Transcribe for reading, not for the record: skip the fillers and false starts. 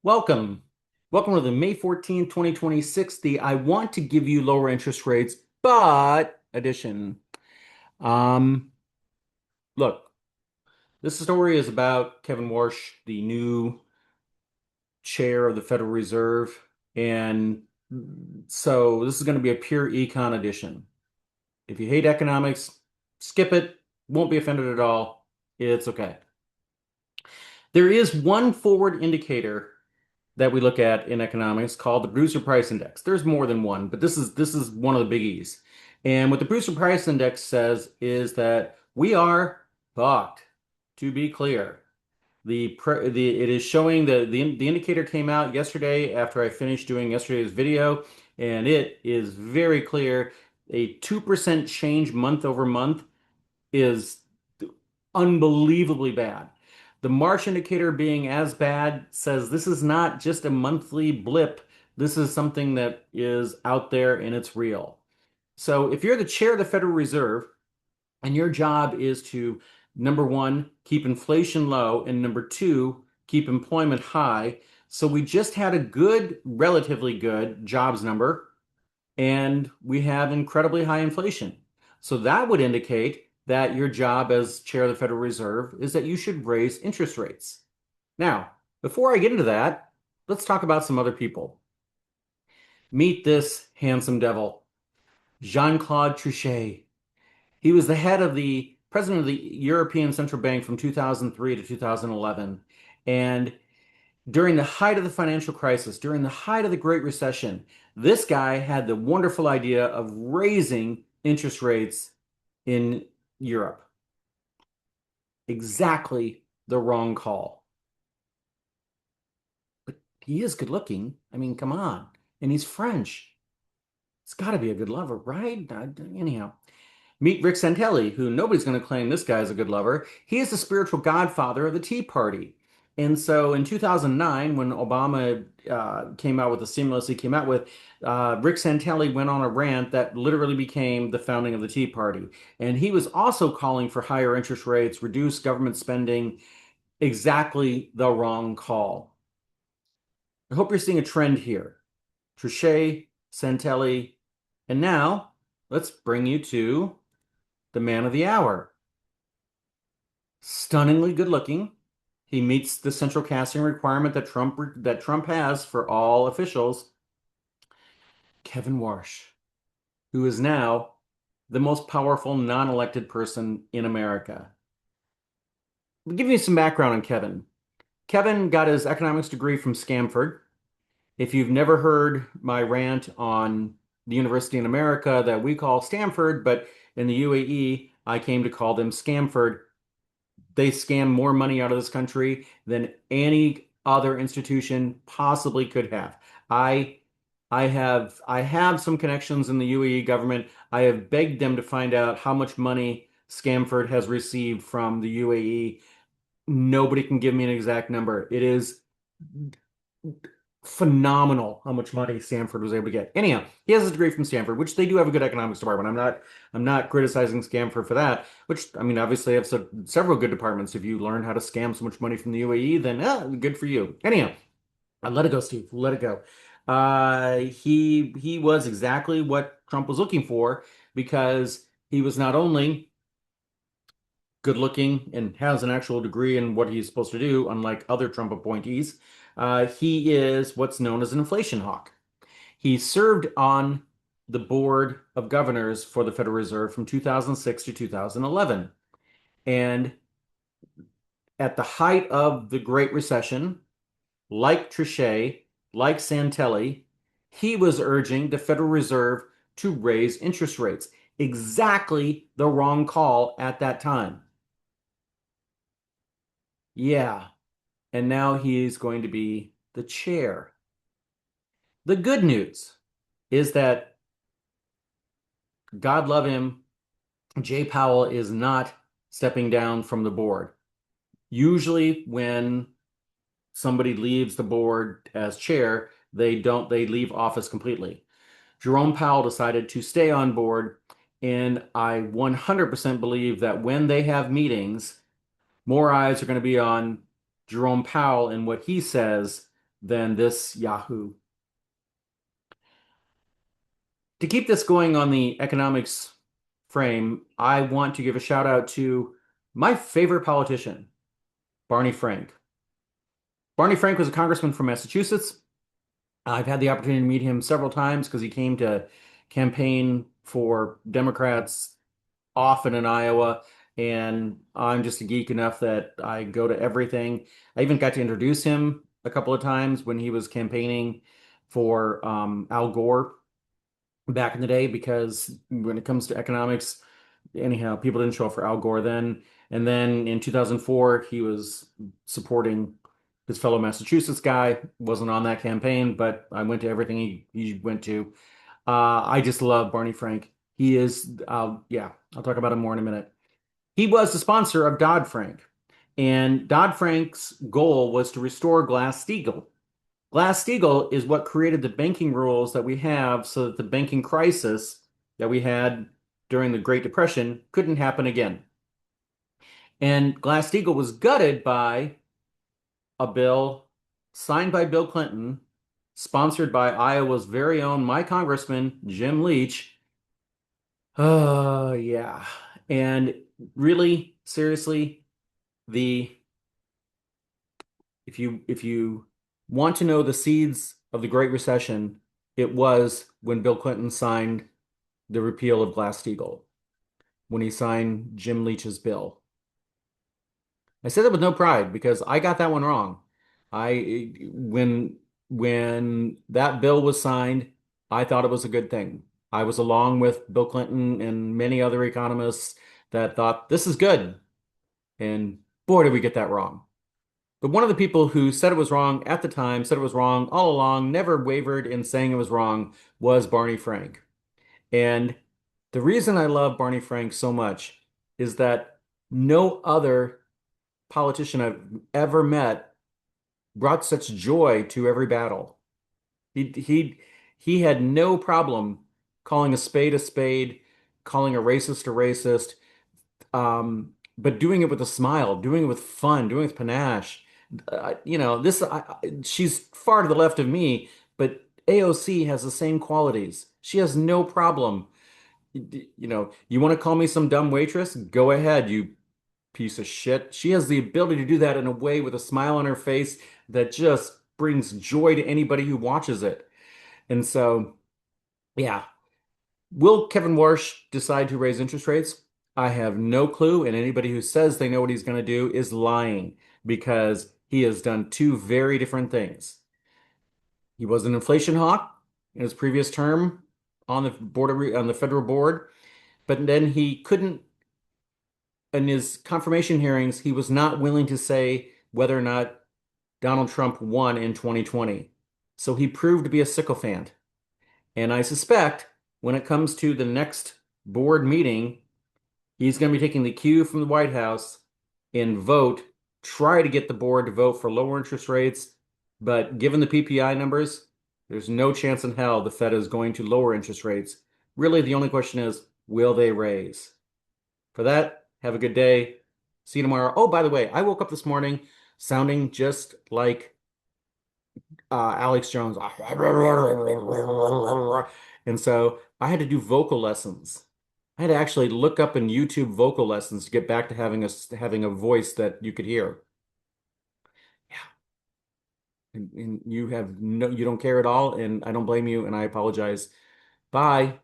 Welcome. Welcome to the May 14th, 2026, the I want to give you lower interest rates, but edition. Um, Look, this story is about Kevin Warsh, the new chair of the Federal Reserve. And so this is going to be a pure econ edition. If you hate economics, skip it. Won't be offended at all. It's okay. There is one forward indicator that we look at in economics called the producer price index. There's more than one, but this is one of the biggies. And what the producer price index says is that we are fucked. To be clear, it is showing the indicator came out yesterday after I finished doing yesterday's video, and it is very clear. A 2% change month over month is unbelievably bad. The March indicator being as bad says this is not just a monthly blip. This is something that is out there and it's real. So if you're the chair of the Federal Reserve and your job is to, number one, keep inflation low, and number two, keep employment high. So we just had a good, relatively good jobs number and we have incredibly high inflation. So that would indicate that your job as chair of the Federal Reserve is that you should raise interest rates. Now, before I get into that, let's talk about some other people. Meet this handsome devil, Jean-Claude Trichet. He was the head of the president of the European Central Bank from 2003 to 2011. And during the height of the financial crisis, during the height of the Great Recession, this guy had the wonderful idea of raising interest rates in Europe. Exactly the wrong call. But he is good looking. I mean, come on. And he's French. It's got to be a good lover, right? Anyhow, meet Rick Santelli, who nobody's going to claim this guy is a good lover. He is the spiritual godfather of the Tea Party. And so in 2009, when Obama came out with the stimulus he came out with, Rick Santelli went on a rant that literally became the founding of the Tea Party. And he was also calling for higher interest rates, reduced government spending, exactly the wrong call. I hope you're seeing a trend here. Trichet, Santelli, and now let's bring you to the man of the hour. Stunningly good looking. He meets the central casting requirement that Trump has for all officials. Kevin Warsh, who is now the most powerful non-elected person in America. I'll give you some background on Kevin. Kevin got his economics degree from Stanford. If you've never heard my rant on the university in America that we call Stanford, but in the UAE, I came to call them Scamford. They scam more money out of this country than any other institution possibly could have. I I have some connections in the UAE government. I have begged them to find out how much money Scamford has received from the UAE. Nobody can give me an exact number. It is phenomenal how much money Stanford was able to get. Anyhow, he has a degree from Stanford, which they do have a good economics department. I'm not criticizing Stanford for that, which I mean obviously they have several good departments. If you learn how to scam so much money from the UAE, then good for you. Anyhow, let it go, Steve. Let it go. He was exactly what Trump was looking for because he was not only good looking and has an actual degree in what he's supposed to do, unlike other Trump appointees. He is what's known as an inflation hawk. He served on the board of governors for the Federal Reserve from 2006 to 2011. And at the height of the Great Recession, like Trichet, like Santelli, he was urging the Federal Reserve to raise interest rates. Exactly the wrong call at that time. Yeah, and now he's going to be the chair. The good news is that, God love him, Jay Powell is not stepping down from the board. Usually, when somebody leaves the board as chair, they leave office completely. Jerome Powell decided to stay on board, and I 100% believe that when they have meetings, more eyes are going to be on Jerome Powell and what he says than this Yahoo. To keep this going on the economics frame, I want to give a shout out to my favorite politician, Barney Frank. Barney Frank was a congressman from Massachusetts. I've had the opportunity to meet him several times because he came to campaign for Democrats often in Iowa, and I'm just a geek enough that I go to everything. I even got to introduce him a couple of times when he was campaigning for Al Gore back in the day, because when it comes to economics, anyhow, people didn't show up for Al Gore then. And then in 2004, he was supporting his fellow Massachusetts guy. Wasn't on that campaign, but I went to everything he went to. I just love Barney Frank. He is, yeah, I'll talk about him more in a minute. He was the sponsor of Dodd-Frank, and Dodd-Frank's goal was to restore Glass-Steagall. Glass-Steagall is what created the banking rules that we have so that the banking crisis that we had during the Great Depression couldn't happen again. And Glass-Steagall was gutted by a bill signed by Bill Clinton, sponsored by Iowa's very own my congressman, Jim Leach. Oh, yeah. And really, seriously, the if you want to know the seeds of the Great Recession, it was when Bill Clinton signed the repeal of Glass-Steagall, when he signed Jim Leach's bill. I said that with no pride because I got that one wrong. I when that bill was signed, I thought it was a good thing. I was along with Bill Clinton and many other economists that thought this is good. And boy, did we get that wrong. But one of the people who said it was wrong at the time, said it was wrong all along, never wavered in saying it was wrong, was Barney Frank. And the reason I love Barney Frank so much is that no other politician I've ever met brought such joy to every battle. He he he had no problem calling a spade, calling a racist, but doing it with a smile, doing it with fun, doing it with panache. She's far to the left of me, but AOC has the same qualities. She has no problem. You want to call me some dumb waitress? Go ahead, you piece of shit. She has the ability to do that in a way with a smile on her face that just brings joy to anybody who watches it. And so, yeah. Will Kevin Warsh decide to raise interest rates? I have no clue, and anybody who says they know what he's going to do is lying because he has done two very different things. He was an inflation hawk in his previous term on the on the federal board, but then he couldn't, in his confirmation hearings, he was not willing to say whether or not Donald Trump won in 2020. So he proved to be a sycophant. And I suspect when it comes to the next board meeting, he's going to be taking the cue from the White House and try to get the board to vote for lower interest rates. But given the PPI numbers, there's no chance in hell the Fed is going to lower interest rates. Really, the only question is, will they raise? For that, have a good day. See you tomorrow. Oh, by the way, I woke up this morning sounding just like Alex Jones. And so I had to do vocal lessons. I had to actually look up in YouTube vocal lessons to get back to having a voice that you could hear. Yeah. And you don't care at all, and I don't blame you, and I apologize. Bye.